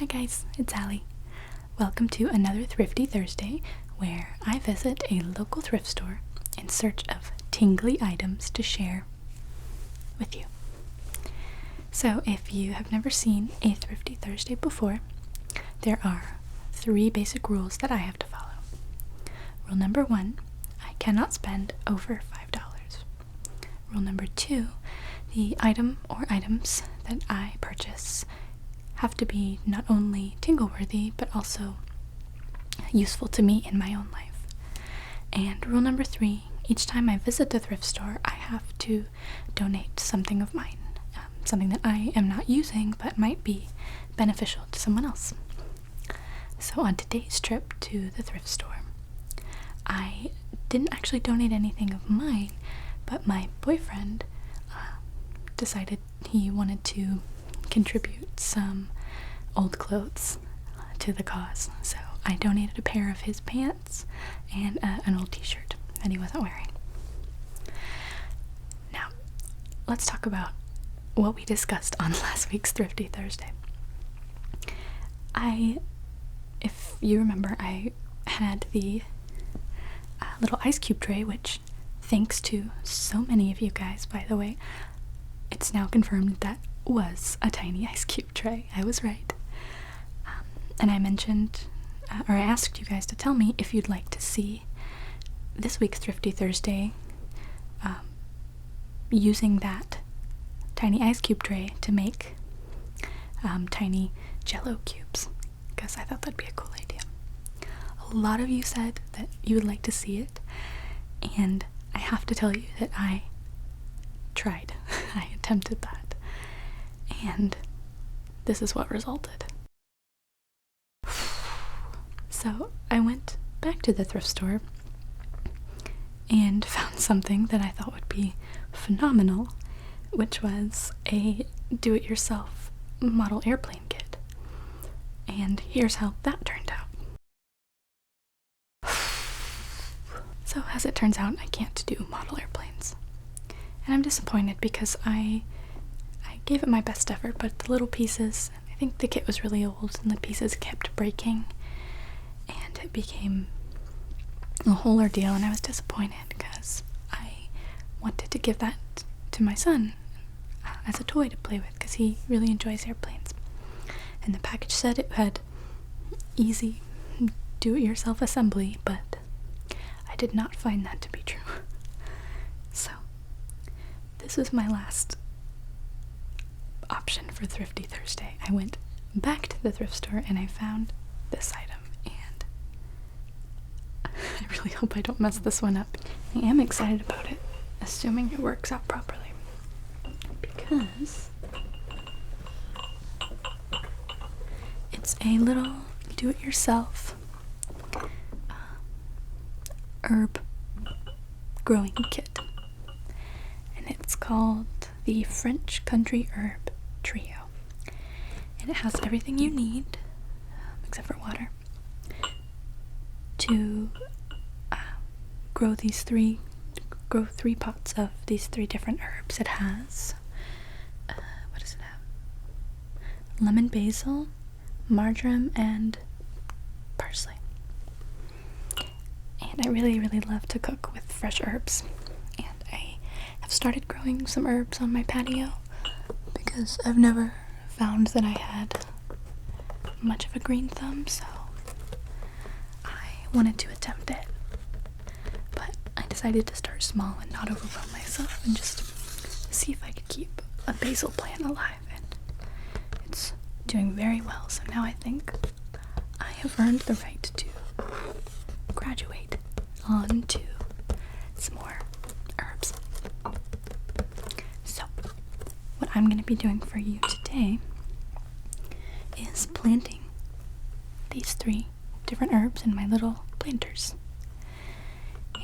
guys, it's Allie. Welcome to another Thrifty Thursday where I visit a local thrift store in search of tingly items to share with you. So if you have never seen a Thrifty Thursday before, there are 3 basic rules that I have to follow. Rule number 1, I cannot spend over $5. Rule number 2, the item or items that I purchase have to be not only tingle-worthy, but also useful to me in my own life. And rule number 3, each time I visit the thrift store, I have to donate something of mine, something that I am not using, but might be beneficial to someone else. So on today's trip to the thrift store, I didn't actually donate anything of mine, but my boyfriend decided he wanted to contribute some old clothes to the cause. So I donated a pair of his pants and an old t-shirt that he wasn't wearing. Now, let's talk about what we discussed on last week's Thrifty Thursday. If you remember, I had the little ice cube tray, which, thanks to so many of you guys, by the way, it's now confirmed that was a tiny ice cube tray. I was right. And I mentioned, or I asked you guys to tell me if you'd like to see this week's Thrifty Thursday using that tiny ice cube tray to make tiny Jell-O cubes, because I thought that'd be a cool idea. A lot of you said that you would like to see it, and I have to tell you that I tried. I attempted that. And this is what resulted. So I went back to the thrift store and found something that I thought would be phenomenal, which was a do-it-yourself model airplane kit. And here's how that turned out. So as it turns out, I can't do model airplanes. And I'm disappointed because I gave it my best effort, but the little pieces, I think the kit was really old and the pieces kept breaking, and it became a whole ordeal, and I was disappointed because I wanted to give that to my son as a toy to play with, because he really enjoys airplanes. And the package said it had easy do-it-yourself assembly, but I did not find that to be true. So this was my last option for Thrifty Thursday. I went back to the thrift store and I found this item, and I really hope I don't mess this one up. I am excited about it, assuming it works out properly, because it's a little do-it-yourself herb growing kit, and it's called the French Country Herb Trio, and it has everything you need, except for water, to grow 3 pots of these 3 different herbs. It has what does it have? Lemon basil, marjoram, and parsley. And I really love to cook with fresh herbs, and I have started growing some herbs on my patio because I've never found that I had much of a green thumb, so I wanted to attempt it. But I decided to start small and not overwhelm myself and just see if I could keep a basil plant alive, and it's doing very well. So now I think I have earned the right to graduate on to some more herbs. So what I'm going to be doing for you today is planting these 3 different herbs in my little planters,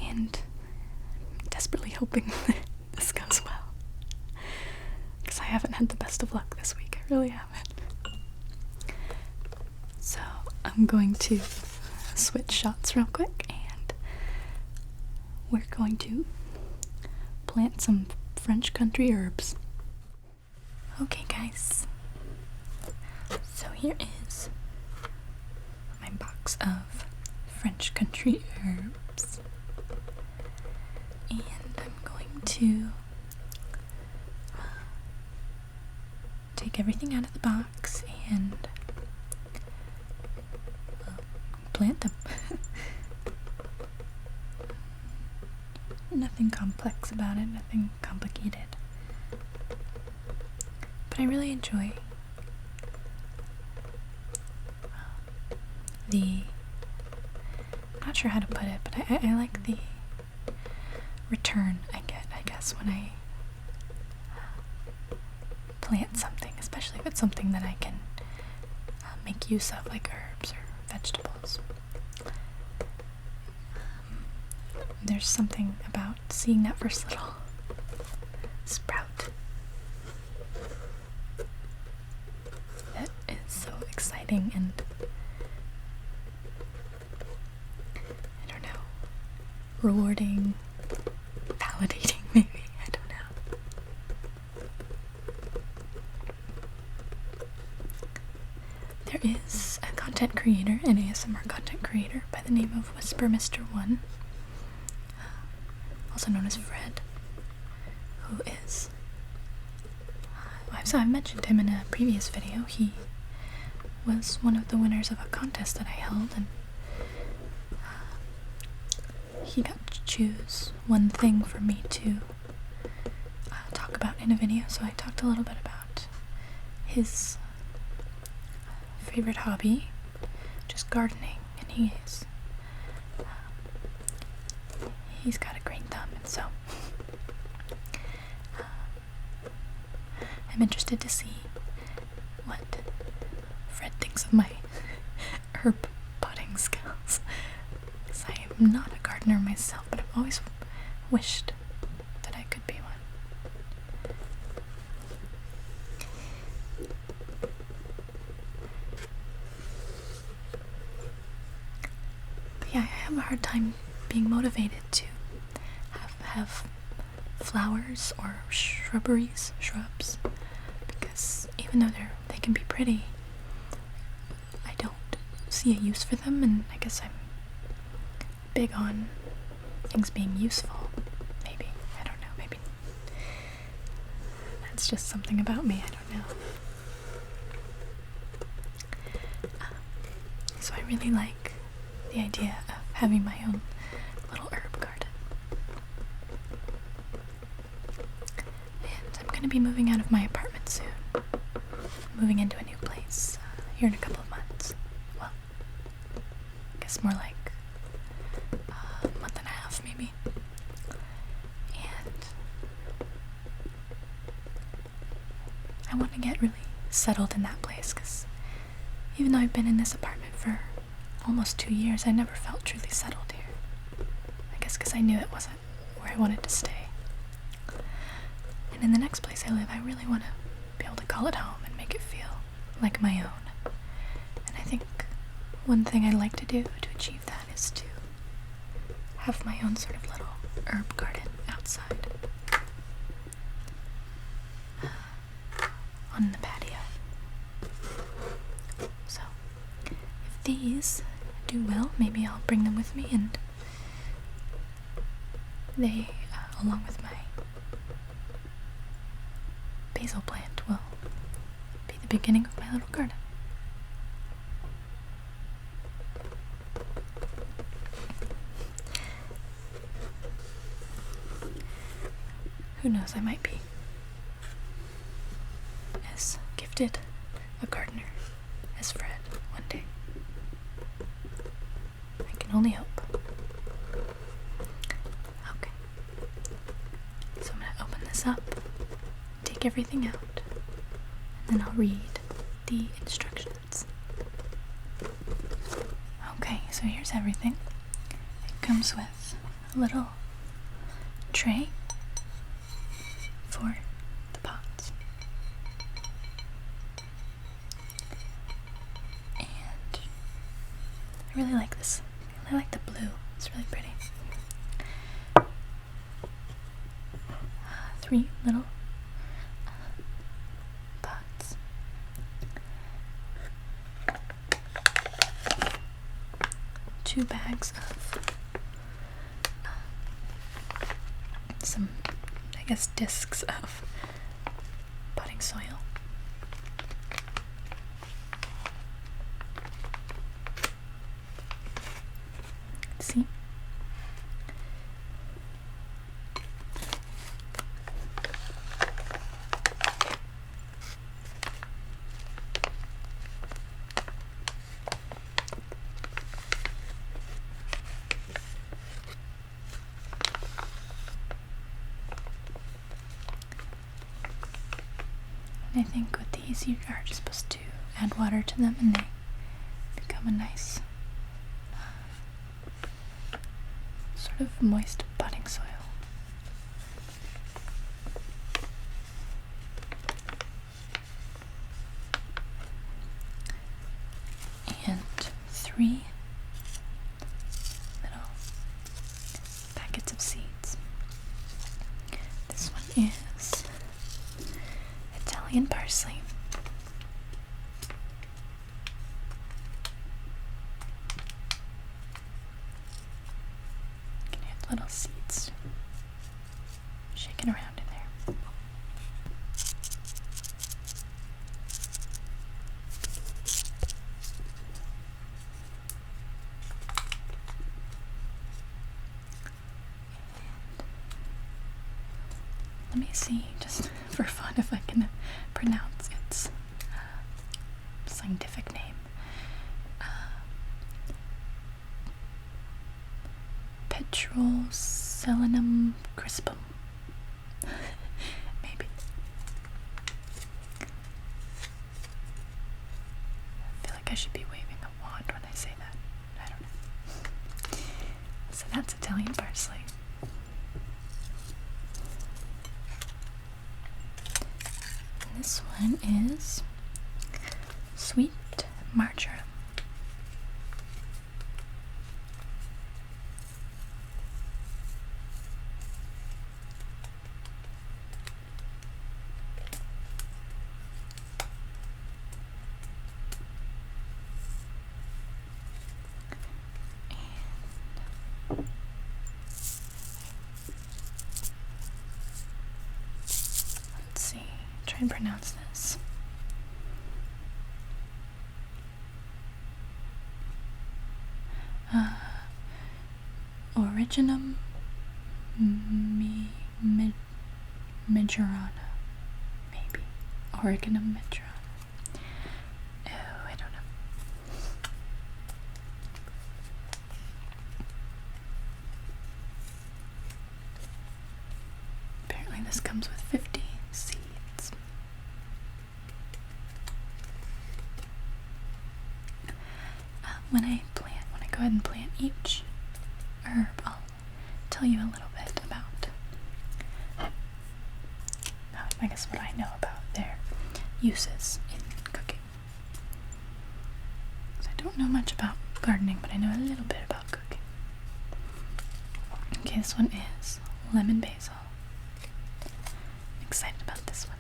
and I'm desperately hoping that this goes well, because I haven't had the best of luck this week. I really haven't. So I'm going to switch shots real quick, and we're going to plant some French country herbs. Okay guys, So here is my box of French country herbs. And I'm going to take everything out of the box and plant them. Nothing complex about it, nothing complicated. But I really enjoy I'm not sure how to put it, but I like the return I get, I guess, when I plant something, especially if it's something that I can make use of, like herbs or vegetables. There's something about seeing that first little sprout that is so exciting and, I don't know, rewarding, validating maybe, I don't know. There is a content creator, an ASMR content creator by the name of Whisper Mr. One, also known as Fred, who is, so I've mentioned him in a previous video. He was one of the winners of a contest that I held, and he got to choose one thing for me to talk about in a video, so I talked a little bit about his favorite hobby, just gardening, and he's got a green thumb, and so I'm interested to see what Fred thinks of my herb potting skills, because I am not a gardener myself, but I've always wished that I could be one. But yeah, I have a hard time being motivated to have flowers or shrubs, because even though they can be pretty, I don't see a use for them, and I guess I'm big on things being useful, maybe. I don't know, maybe that's just something about me, I don't know. So I really like the idea of having my own little herb garden. And I'm going to be moving out of my apartment soon. Moving into a new place here in a couple of months. Well, I guess more like a month and a half, maybe. And I want to get really settled in that place, because even though I've been in this apartment for almost 2 years, I never felt truly settled here. I guess because I knew it wasn't where I wanted to stay. And in the next place I live, I really want to be able to call it home and make it feel like my own. And I think one thing I'd like to do to achieve that is to have my own sort of little herb garden outside on the patio. So if these do well, maybe I'll bring them with me, and they, along with my basil plant, will be the beginning of my little garden. Who knows, I might be as gifted a gardener as Fred one day. I can only hope. Okay. So I'm going to open this up, take everything out, and then I'll read the instructions. Okay, so here's everything. It comes with a little tray for the pots. And I really like this. I like the blue. It's really pretty. 3 little pots. 2 bags of some, I guess, discs of potting soil. See? I think with these you are just supposed to add water to them and they become a nice sort of moist potting soil. And 3 little packets of seeds. This one is Italian parsley. You can hear the little seeds shaking around in there. Let me see, just for fun, if I can pronounce its scientific name. Petroselinum crispum. Maybe. I feel like I should be waving a wand when I say that. I don't know. So that's Italian parsley. This one is sweet marjoram. Let's see, try and pronounce this. Originum Majorana, maybe. Originum Majorana. Oh, I don't know. Apparently this comes with 50 seeds. When I go ahead and plant each herb, I'll tell you a little bit about, I guess, what I know about their uses in cooking. So I don't know much about gardening, but I know a little bit about cooking. Okay, this one is lemon basil. I'm excited about this one.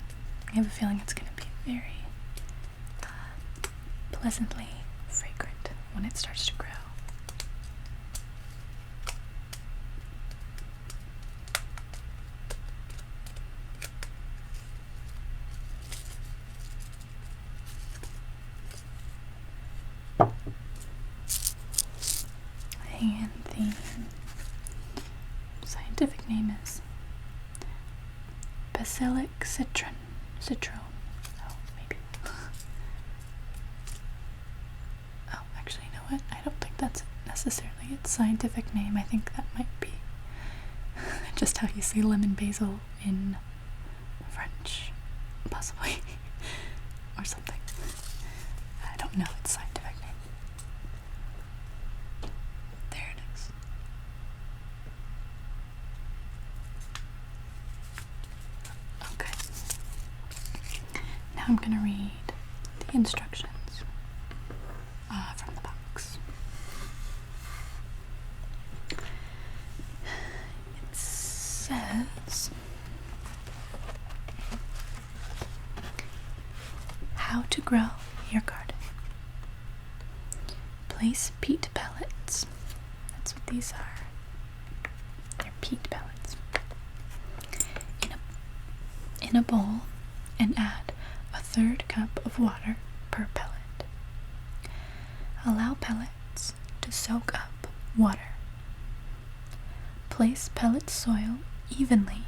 I have a feeling it's going to be very pleasantly fragrant when it starts to grow. And the scientific name is Basilic citron. Oh, maybe. Oh, actually, you know what? I don't think that's necessarily its scientific name. I think that might be just how you say lemon basil in French, possibly, or something. I don't know its scientific name. There it is. Okay. Now I'm going to read the instructions from the box. It says, how to grow your garden. Place peat pellets these are, they're peat pellets, in a bowl, and add a 1/3 cup of water per pellet. Allow pellets to soak up water. Place pellet soil evenly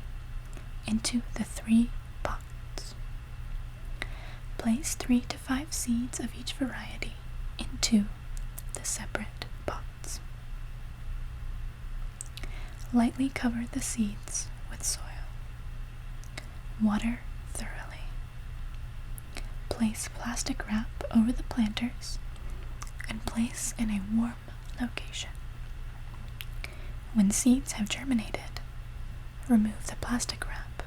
into the 3 pots. Place 3 to 5 seeds of each variety into the separate pots. Lightly cover the seeds with soil. Water thoroughly. Place plastic wrap over the planters and place in a warm location. When seeds have germinated, remove the plastic wrap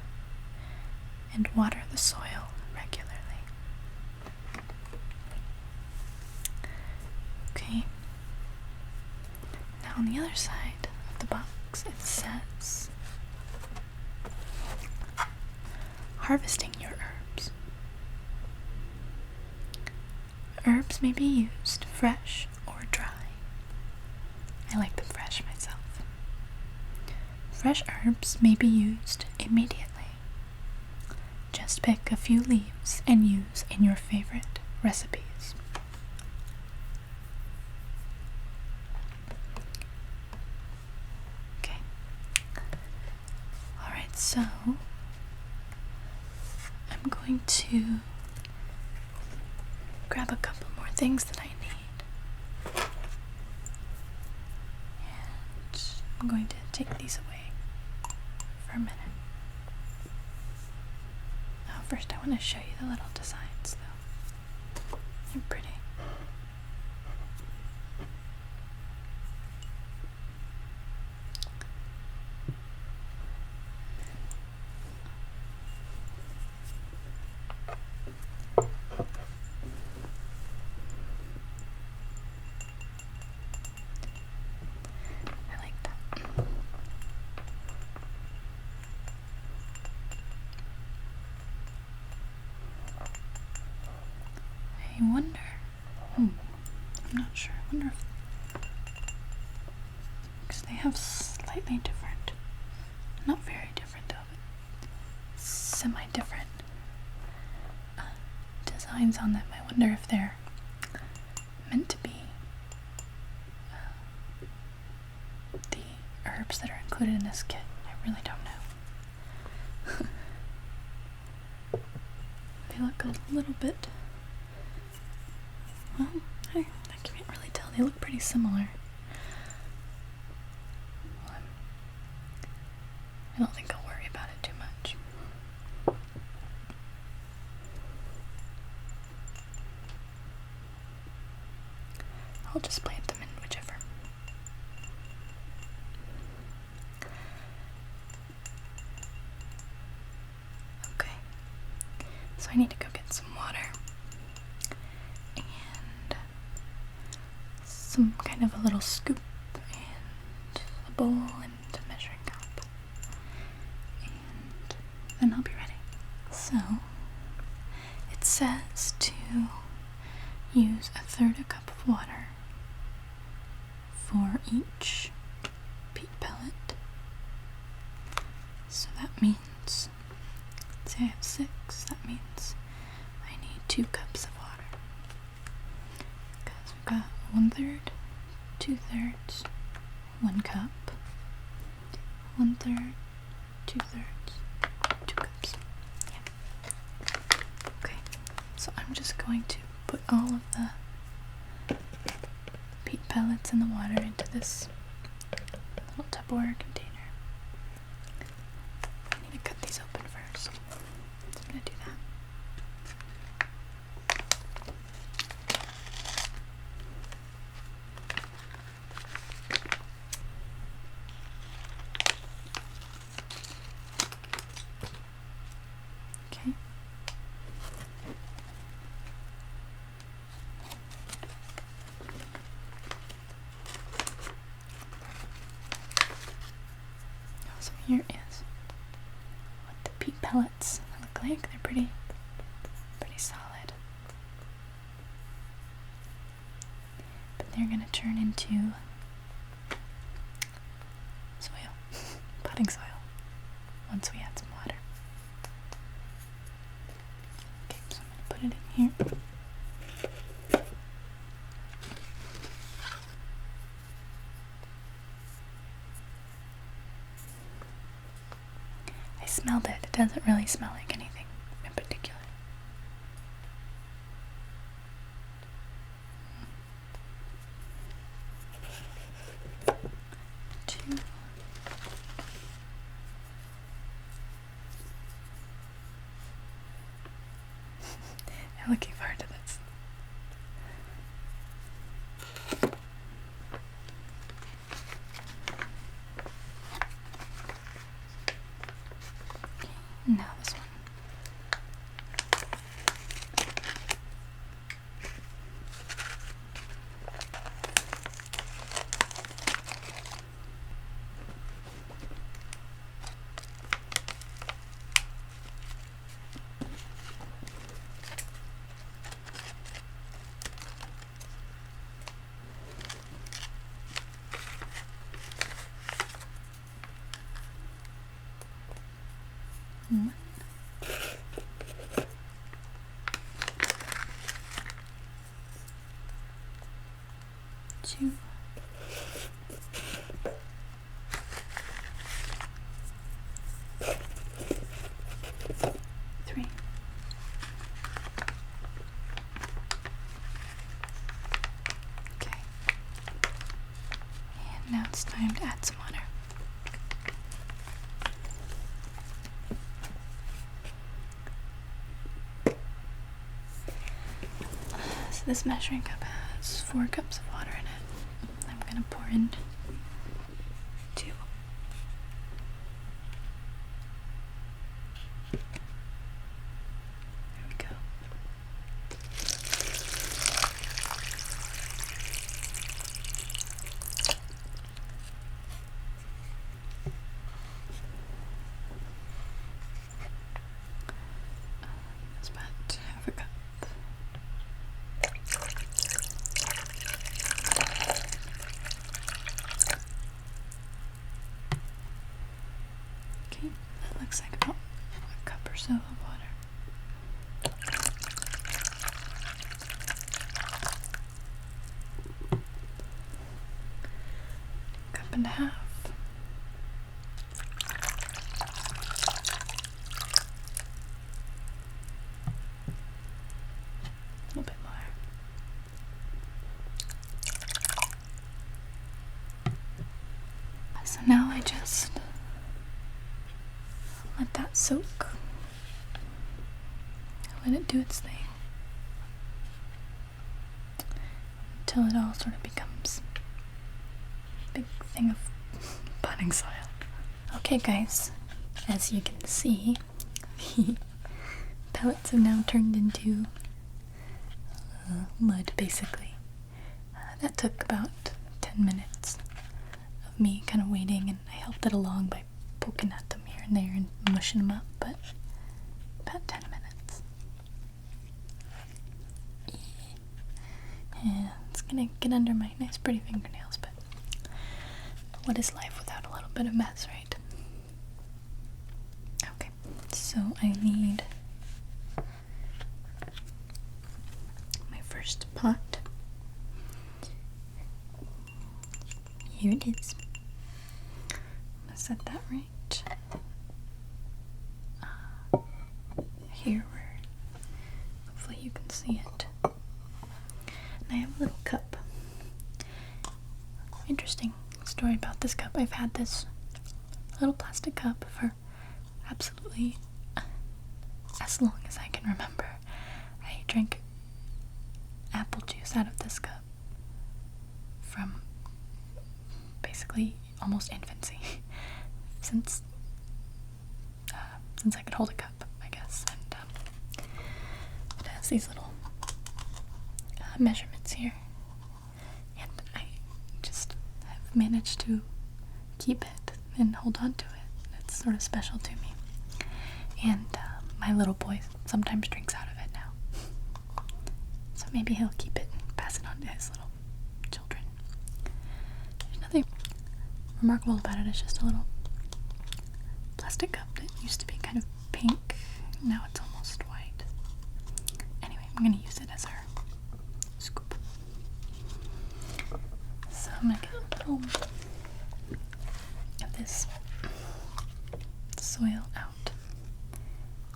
and water the soil regularly. Okay. Now on the other side of the box it says, harvesting your herbs. Herbs may be used fresh or dry. I like them fresh myself. Fresh herbs may be used immediately. Just pick a few leaves and use in your favorite recipes. Okay. Alright, so I'm going to grab a couple more things that I need. And I'm going to take these away for a minute. Now first I want to show you the little designs though. They're pretty. I like that. I wonder, I'm not sure, I wonder if, because they have slightly different, not very different though, but semi-different designs on them. I wonder if they're meant to be the herbs that are included in this kit. I really don't know. They look a little bit, well, I can't really tell. They look pretty similar. Well, I don't think I'll worry about it too much. I'll just plant them in whichever. Okay, so I need to go get some water and some kind of a little scoop and a bowl and a measuring cup, and then I'll be ready. So it says to use a 1/3 cup of water for each peat pellet. So that means, let's say I have 6, that means I need 2 cups of water. Because we've got 1/3, 2/3, 1 cup, 1/3, 2/3, 2 cups. Yeah. Okay, so I'm just going to put all of the peat pellets in the water into this little Tupperware container. I need to cut these open first, so I'm going to do that. Okay. So here is what the peat pellets look like. They're pretty solid. But they're going to turn into potting soil once we add some water. Okay, so I'm going to put it in here. I smelled it. It doesn't really smell like anything in particular. Two. I'm looking forward to this. Now this one. One. Two. Three. Okay. And now it's time to add some water. So this measuring cup has 4 cups of water in it. I'm gonna pour in 2. There we go. That's about half a cup. Okay, that looks like about a cup or so of water. Cup and a half. A little bit more. So now I just let that soak. Let it do its thing until it all sort of becomes a big thing of potting soil. Okay guys, as you can see, the pellets have now turned into mud basically. That took about 10 minutes of me kind of waiting, and I helped it along by poking at them here and there and mushing them up, but about 10 minutes. Yeah, it's gonna get under my nice pretty fingernails, but what is life without a little bit of mess, right? Okay, so I need my first pot. Here it is. I'm gonna set that right here where hopefully you can see it. And I have a little cup. Interesting story about this cup. I've had this little plastic cup for absolutely as long as I can remember. I drank apple juice out of this cup from basically almost infancy, since I could hold a cup, I guess. And it has these little measurements here, and I just have managed to keep it and hold on to it. It's sort of special to me, and my little boy sometimes drinks out of it now, so maybe he'll keep it and pass it on to his little children. There's nothing remarkable about it. It's just a little plastic cup that used to be kind of pink. Now it's almost white. Anyway, I'm going to use it as our scoop. So I'm going to get a little of this soil out.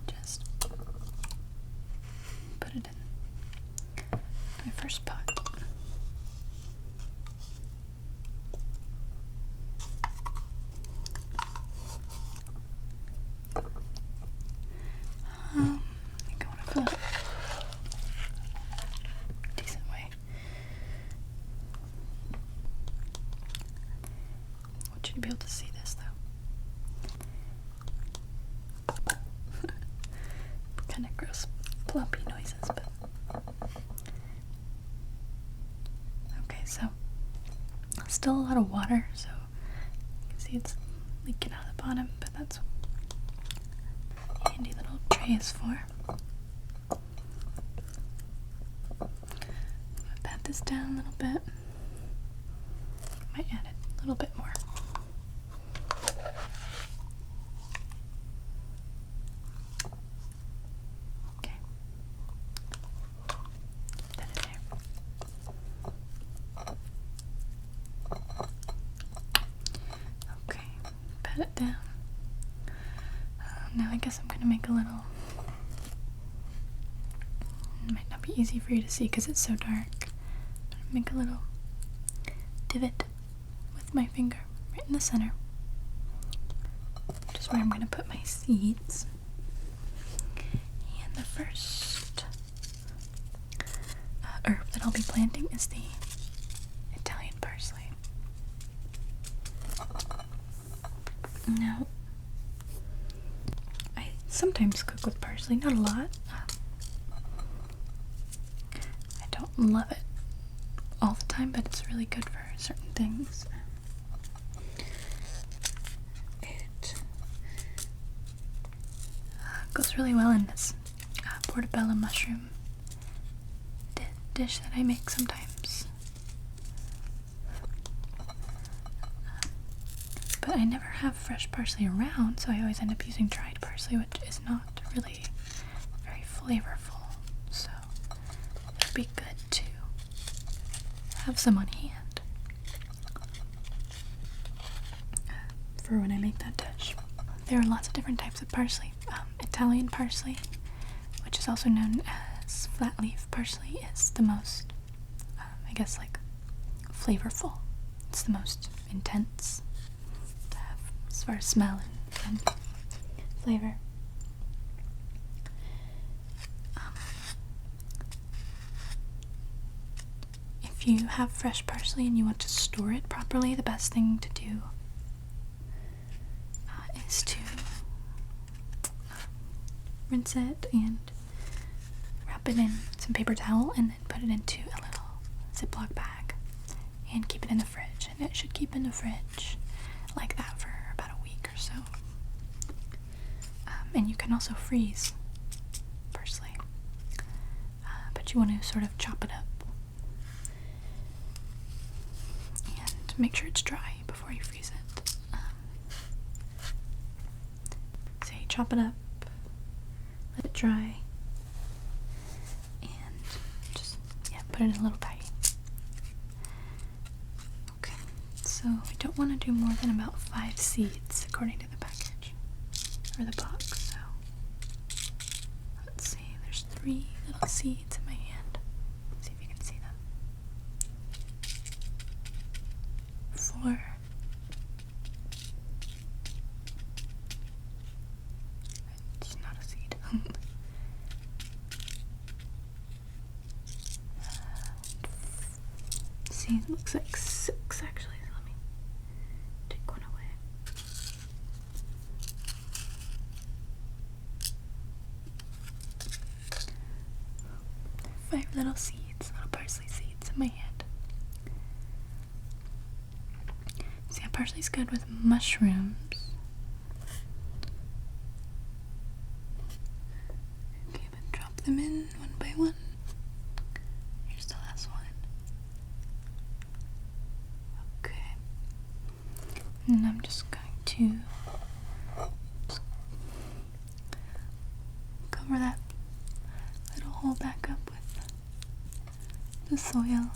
Just put it in my first pot. I think I want to fill it a decent way. I want you to be able to see this though. Kind of gross ploppy noises, but okay, so still a lot of water, so you can see it's leaking out of the bottom, but that's what handy little tray is for. Pat this down a little bit. Might add a little bit more. Okay. Keep that in there. Okay. Pat it down. Now I guess I'm gonna make a little. It might not be easy for you to see because it's so dark. Make a little divot with my finger right in the center, which is where I'm gonna put my seeds. And the first herb that I'll be planting is the Italian parsley. Now, I sometimes cook with parsley, not a lot. I don't love it all the time, but it's really good for certain things. It goes really well in this portobello mushroom dish that I make sometimes. But I never have fresh parsley around, so I always end up using dried parsley, which is not really very flavorful. So it would be good to have some on hand for when I make that dish. There are lots of different types of parsley. Italian parsley, which is also known as flat leaf parsley, is the most, I guess, like flavorful. It's the most intense to have as far as smell and flavor. If you have fresh parsley and you want to store it properly, the best thing to do is to rinse it and wrap it in some paper towel and then put it into a little Ziploc bag and keep it in the fridge. And it should keep in the fridge like that for about a week or so. And you can also freeze parsley, but you want to sort of chop it up and make sure it's dry before you freeze it. So you chop it up, let it dry, and just put it in a little baggie. Okay, so we don't want to do more than about 5 seeds according to the package or the box. So let's see, there's 3 little seeds in my hand. Let's see if you can see them. 4. It's not a seed. See, it looks like 6 actually. So let me take one away. 5 little seeds, little parsley seeds in my hand. See, parsley's good with mushrooms. Okay, but drop them in one by one. Here's the last one. Okay. And I'm just going to the soil.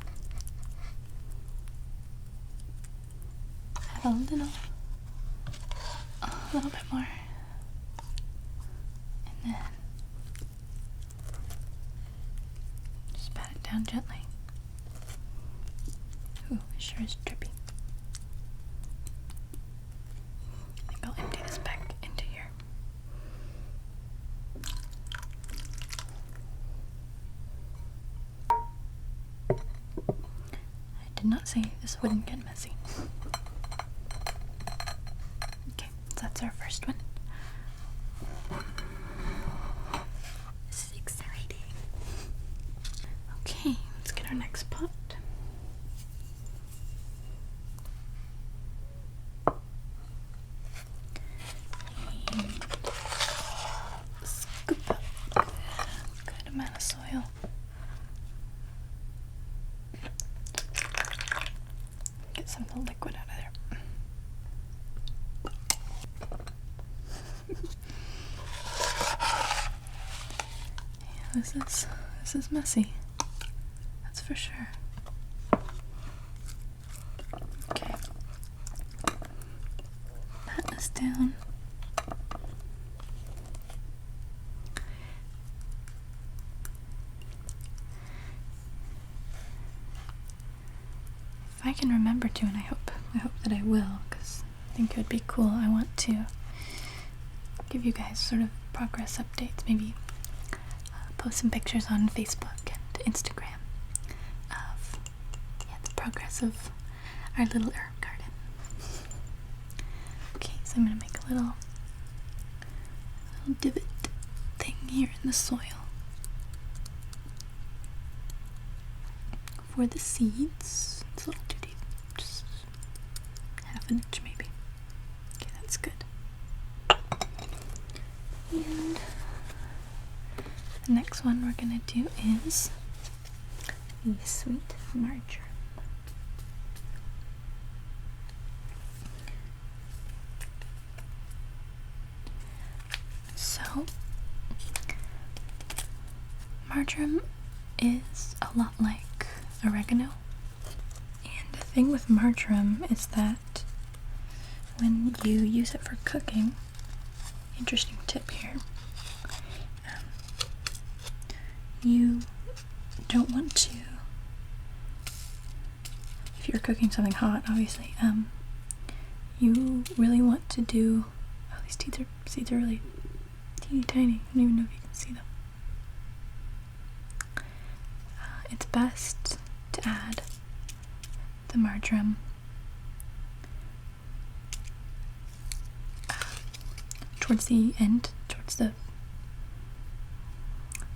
Add a little bit more. And then just pat it down gently. Ooh, it sure is drippy. I think I'll empty this back into here. I did not say this wouldn't get messy. Okay, so that's our first one. This is exciting. Okay, let's get our next pot. And scoop up a good amount of soil. Get some of the liquid out of there. Yeah, this is messy. That's for sure. Okay. Pat this down. If I can remember to, and I hope that I will, because I think it would be cool. I want to give you guys sort of progress updates, maybe post some pictures on Facebook and Instagram of the progress of our little herb garden. Okay, so I'm gonna make a little divot thing here in the soil for the seeds. It's a little too deep, just half an inch maybe. Okay, that's good. And the next one we're gonna do is the sweet marjoram. So, marjoram is a lot like oregano. And the thing with marjoram is that when you use it for cooking, interesting tip here, you don't want to, if you're cooking something hot, obviously, you really want to do, oh, these seeds are really teeny tiny. I don't even know if you can see them. It's best to add the marjoram towards the end, towards the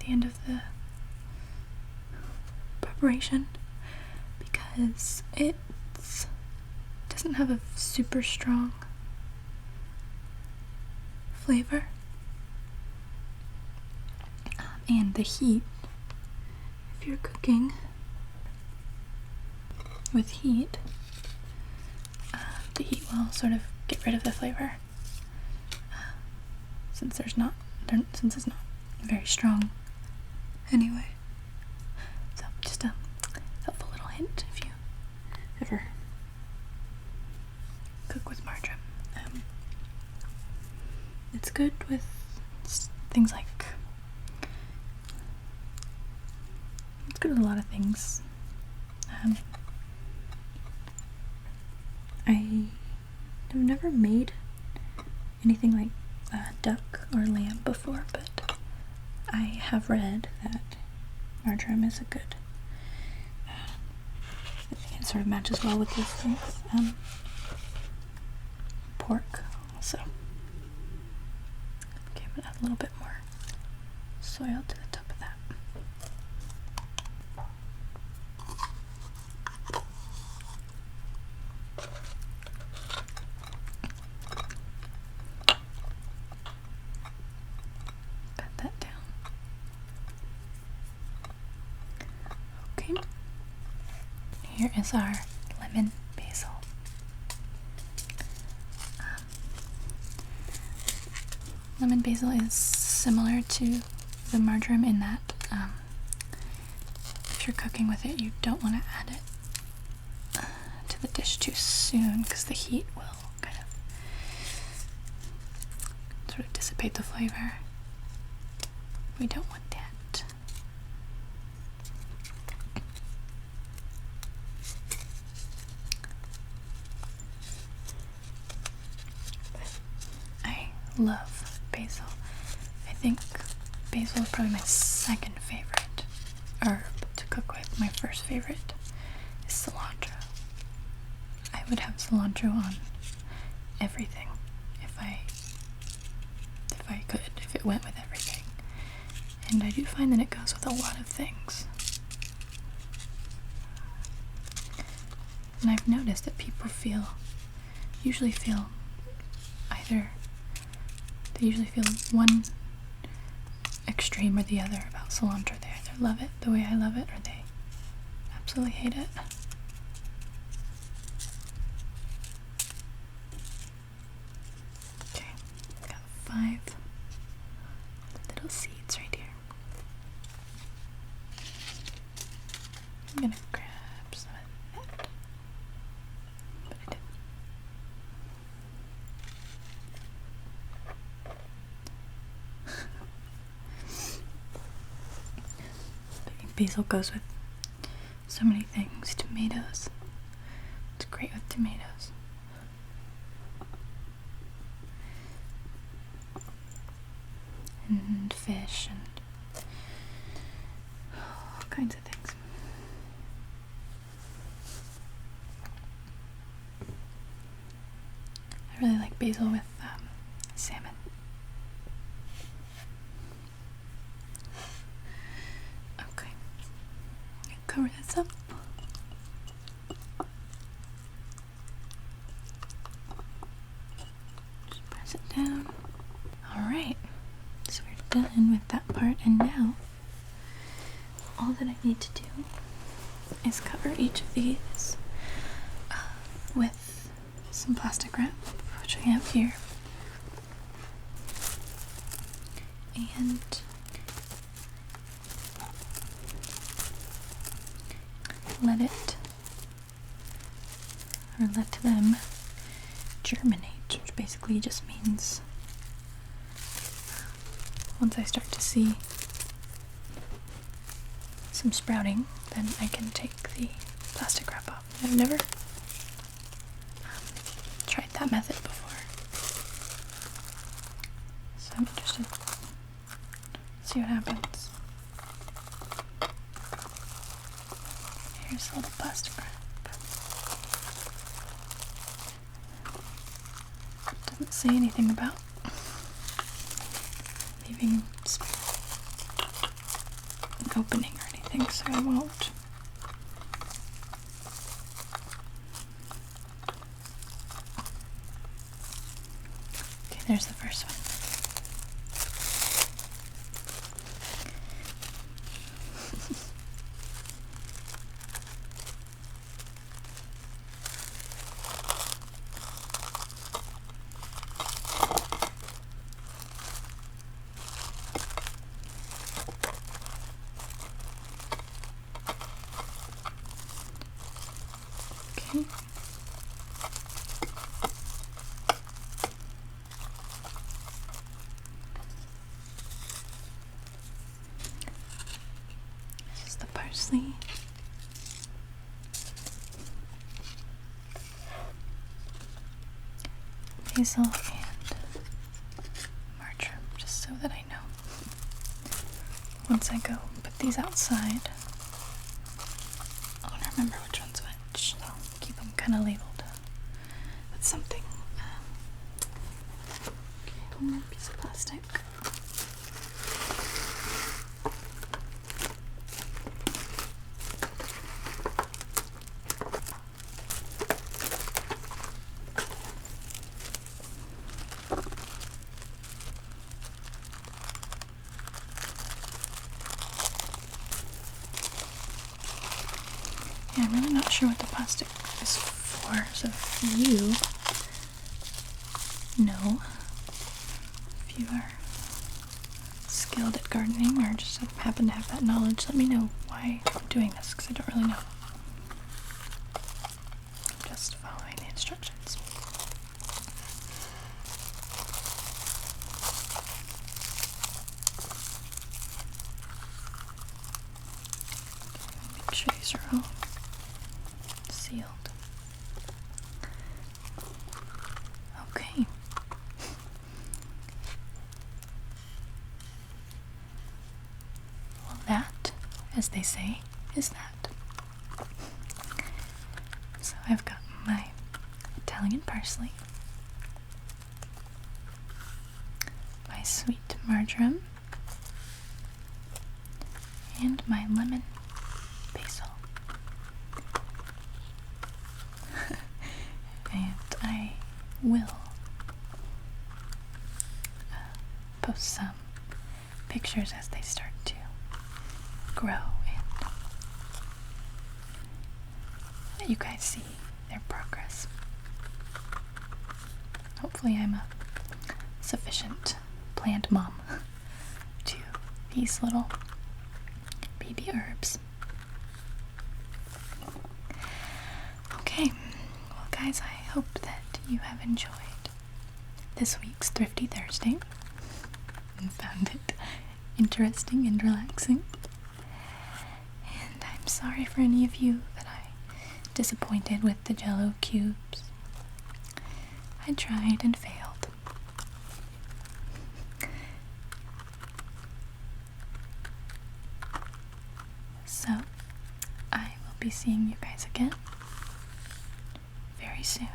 end of the preparation, because it doesn't have a super strong flavor, and the heat, if you're cooking with heat, the heat will sort of get rid of the flavor, since it's not very strong anyway. So just a helpful little hint if you ever cook with marjoram. It's good with things like, it's good with a lot of things. I have never made anything like duck or lamb before, but I have read that marjoram is a good, it sort of matches well with these things. Pork also. Okay, I'm gonna add a little bit more soil to the top of that. Pat that down. Okay. Here is our lemon basil. Lemon basil is similar to the marjoram in that if you're cooking with it, you don't want to add it to the dish too soon because the heat will kind of sort of dissipate the flavor. We don't want that. I love basil. I think basil is probably my second favorite herb to cook with. My first favorite is cilantro. I would have cilantro on everything if I could, if it went with everything. And I do find that it goes with a lot of things. And I've noticed that people usually feel one extreme or the other about cilantro. They either love it the way I love it or they absolutely hate it. Okay, got 5 little seeds right here. I'm gonna grab some of that, but I didn't. Basil goes with so many things. Tomatoes. It's great with tomatoes. And fish and all kinds of things. I really like basil with salmon. Okay. Cover this up. Just press it down. Alright, so we're done with that part, and now all that I need to do is cover each of these with some plastic wrap, which I have here, and let them germinate, which basically just means once I start to see some sprouting, then I can take the plastic wrap off. I've never tried that method before, so I'm interested to see what happens. Here's a little plastic wrap. Doesn't say anything about leaving an opening or anything, so I won't. Okay, there's the first one. Okay. This is the parsley. Basil and marjoram, just so that I know. Once I go put these outside, I don't remember which one's which. I'll keep them kind of labeled with something. Okay, one more piece of plastic. Yeah, I'm really not sure what the plastic is for, so if you know, if you are skilled at gardening or just happen to have that knowledge, let me know why I'm doing this, because I don't really know. I'm just following the instructions. Make sure these are all sealed. Okay. Well, that, as they say, is that. So I've got my Italian parsley, my sweet marjoram, and my lemon basil. And I will post some pictures as they start to grow and let you guys see their progress. Hopefully I'm a sufficient plant mom to these little baby herbs. Okay, well guys, I hope that you have enjoyed this week's Thrifty Thursday and found it interesting and relaxing. And I'm sorry for any of you that I disappointed with the Jell-O cubes. I tried and failed. So, I will be seeing you guys again very soon.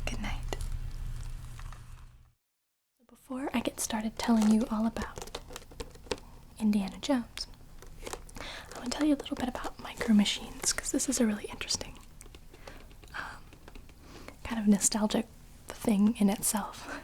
Good night. So before I get started telling you all about Indiana Jones, I want to tell you a little bit about micro machines, because this is a really interesting kind of nostalgic thing in itself.